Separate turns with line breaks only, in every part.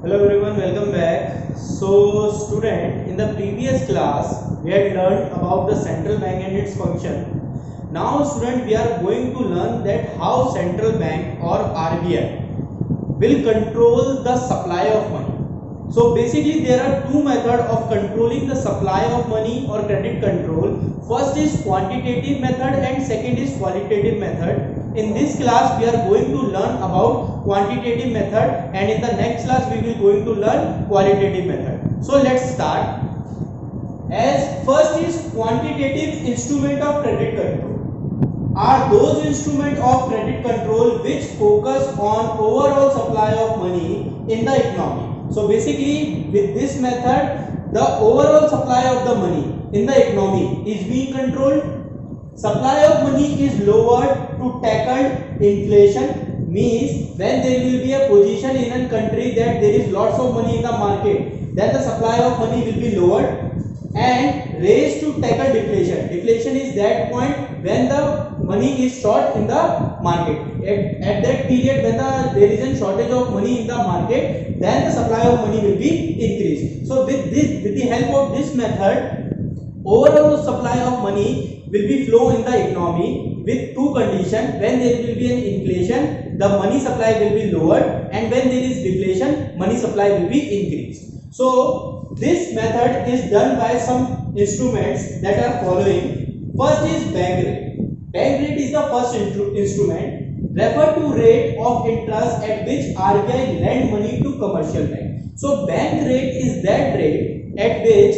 Hello everyone, welcome back. So student, in the previous class we had learned about the central bank and its function. Now student, we are going to learn that how central bank or RBI will control the supply of money. So basically there are two methods of controlling the supply of money or credit control. First is quantitative method and second is qualitative method. In this class we are going to learn about quantitative method, and in the next class we will going to learn qualitative method. So let's start. As first is quantitative instrument of credit control are those instruments of credit control which focus on overall supply of money in the economy. So basically with this method the overall supply of the money in the economy is being controlled. Supply of money is lowered to tackle inflation, means when there will be a position in a country that there is lots of money in the market, then the supply of money will be lowered, and raised to tackle deflation. Deflation is that point when the money is short in the market. At that period when there is a shortage of money in the market, then the supply of money will be increased. So with the help of this method, overall supply of money will be flow in the economy with two conditions. When there will be an inflation, the money supply will be lowered, and when there is deflation, money supply will be increased. So this method is done by some instruments that are following. First is bank rate. Bank rate is the first instrument. Refer to rate of interest at which RBI lend money to commercial bank. So bank rate is that rate at which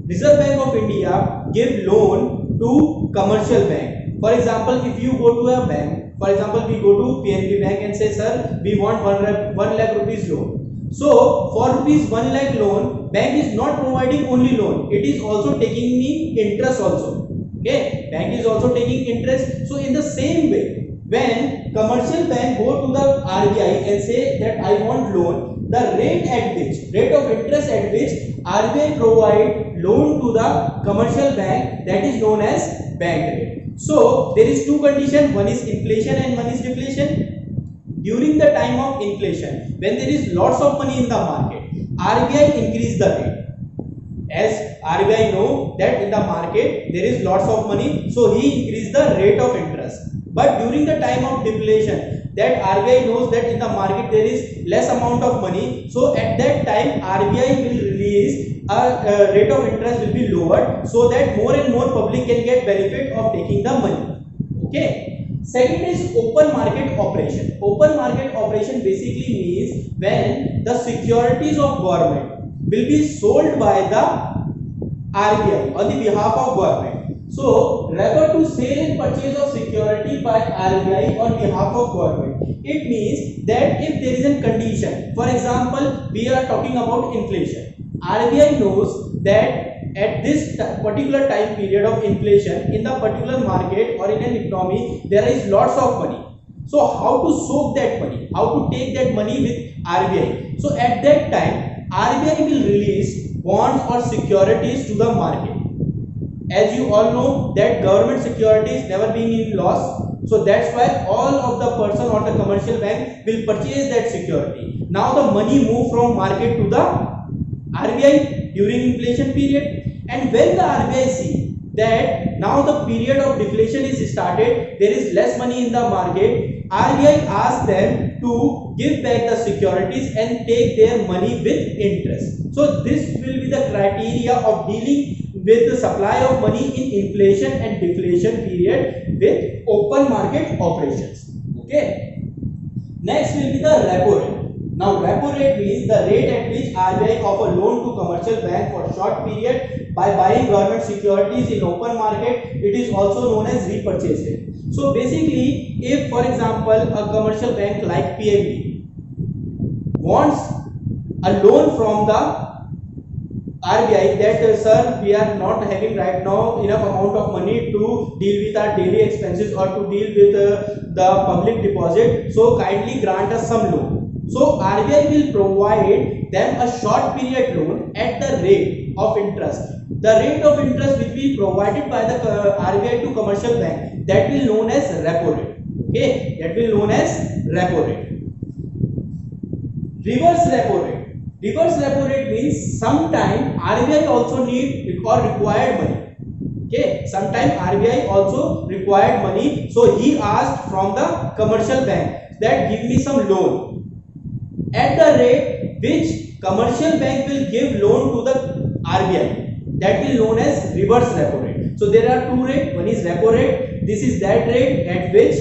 Reserve Bank of India give loan to commercial bank. For example, if you go to a bank, for example we go to PNB Bank and say, sir, we want 1 lakh rupees loan. So for rupees 1 lakh loan, bank is not providing only loan, it is also taking me interest also. Okay, bank is also taking interest. So in the same way, when commercial bank go to the RBI and say that I want loan, the rate of interest at which RBI provide loan to the commercial bank, that is known as bank rate. So there is two conditions, one is inflation and one is deflation. During the time of inflation, when there is lots of money in the market, RBI increase the rate. As RBI know that in the market there is lots of money, so he increased the rate of interest. But during the time of deflation, that RBI knows that in the market there is less amount of money, so at that time RBI will release a rate of interest will be lowered, so that more and more public can get benefit of taking the money. Okay. Second is open market operation. Open market operation basically means when the securities of government will be sold by the RBI on the behalf of government. So refer to sale and purchase of security by RBI on behalf of government. It means that if there is a condition, for example, we are talking about inflation. RBI knows that at this particular time period of inflation in the particular market or in an economy there is lots of money. So how to soak that money, how to take that money with RBI. So at that time RBI will release bonds or securities to the market. As you all know that government securities never being in loss, so that's why all of the person or the commercial bank will purchase that security. Now the money move from market to the RBI during inflation period, and when the RBI see that now the period of deflation is started, there is less money in the market, RBI asks them to give back the securities and take their money with interest. So this will be the criteria of dealing with the supply of money in inflation and deflation period with open market operations. Okay. Next will be the repo rate. Now repo rate means the rate at which RBI offer loan to commercial bank for short period by buying government securities in open market. It is also known as repurchase rate. So basically, if for example a commercial bank like PNB wants a loan from the RBI that sir, we are not having right now enough amount of money to deal with our daily expenses or to deal with the public deposit, so kindly grant us some loan. So RBI will provide them a short period loan at the rate of interest. The rate of interest which will be provided by the RBI to commercial bank, that will known as repo rate. Okay, that will known as repo rate. Reverse repo rate. Reverse repo rate means sometime RBI also need or required money. Okay, sometime RBI also required money, so he asked from the commercial bank that give me some loan at the rate which commercial bank will give loan to the RBI. That will known as reverse repo rate. So there are two rates. One is repo rate. This is that rate at which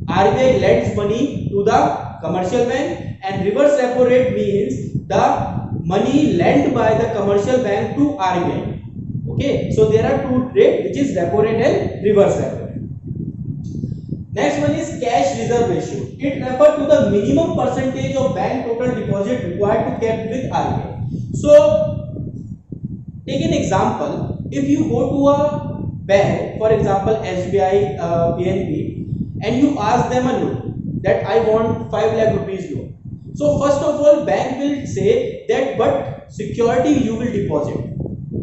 RBI lends money to the commercial bank, and reverse repo rate means the money lent by the commercial bank to RBI. Okay, so there are two rates, which is repo rate and reverse repo rate. Next one is cash reserve ratio. It refers to the minimum percentage of bank total deposit required to keep with RBI. So take an example. If you go to a bank, for example SBI, PNB, and you ask them a loan that I want 5 lakh rupees loan. So first of all, bank will say that but security you will deposit,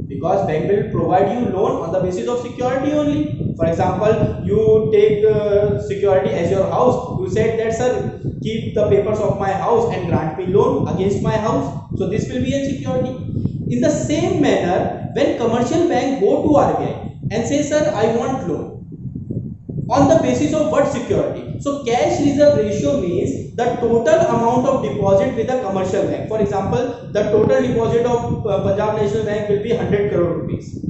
because bank will provide you loan on the basis of security only. For example, you take security as your house. You said that sir, keep the papers of my house and grant me loan against my house. So this will be a security. In the same manner, when commercial bank go to RBI and say sir, I want loan, on the basis of what security? So cash reserve ratio means the total amount of deposit with a commercial bank. For example, the total deposit of Punjab National Bank will be 100 crore rupees.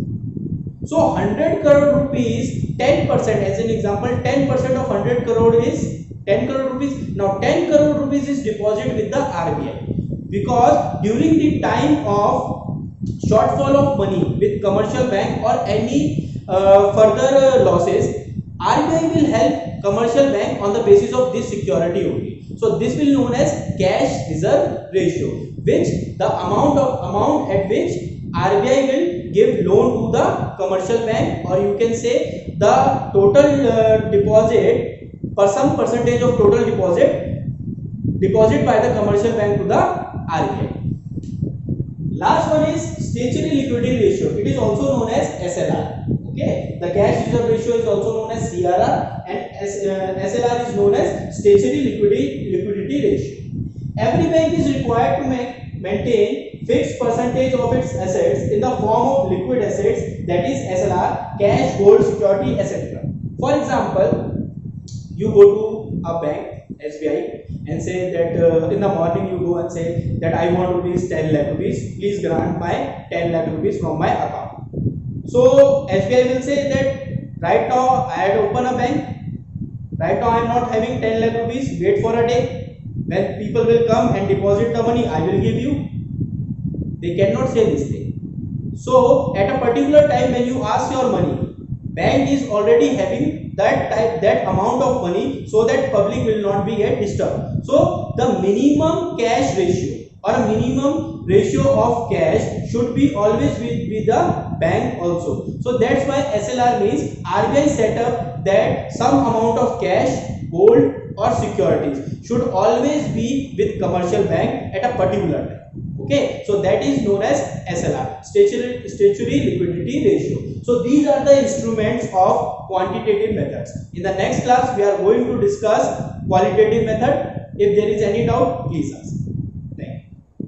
So 100 crore rupees, 10%, as an example, 10% of 100 crore is 10 crore rupees. Now 10 crore rupees is deposit with the RBI, because during the time of shortfall of money with commercial bank or any further losses, RBI will help commercial bank on the basis of this security only. So this will known as cash reserve ratio, which the amount at which RBI will give loan to the commercial bank, or you can say the total deposit, for some percentage of total deposit by the commercial bank to the RBI. Last one is statutory liquidity ratio. It is also known as SLR. Okay, the cash reserve ratio is also known as CRR, and SLR is known as statutory liquidity ratio. Every bank is required to maintain fixed percentage of its assets in the form of liquid assets, that is SLR, cash, gold, security, etc. For example, you go to a bank, SBI, and say that in the morning you go and say that I want rupees 10 lakh rupees, please grant my 10 lakh rupees from my account. So SBI will say that right now I had opened a bank, right now I am not having 10 lakh rupees, wait for a day, when people will come and deposit the money, I will give you. They cannot say this thing. So at a particular time when you ask your money, bank is already having that amount of money, so that public will not be get disturbed. So the minimum cash ratio or a minimum ratio of cash should be always with the bank also. So that's why SLR means RBI set up that some amount of cash, gold or securities should always be with commercial bank at a particular time. Okay, so that is known as SLR, statutory liquidity ratio. So these are the instruments of quantitative methods. In the next class we are going to discuss qualitative method. If there is any doubt, please ask.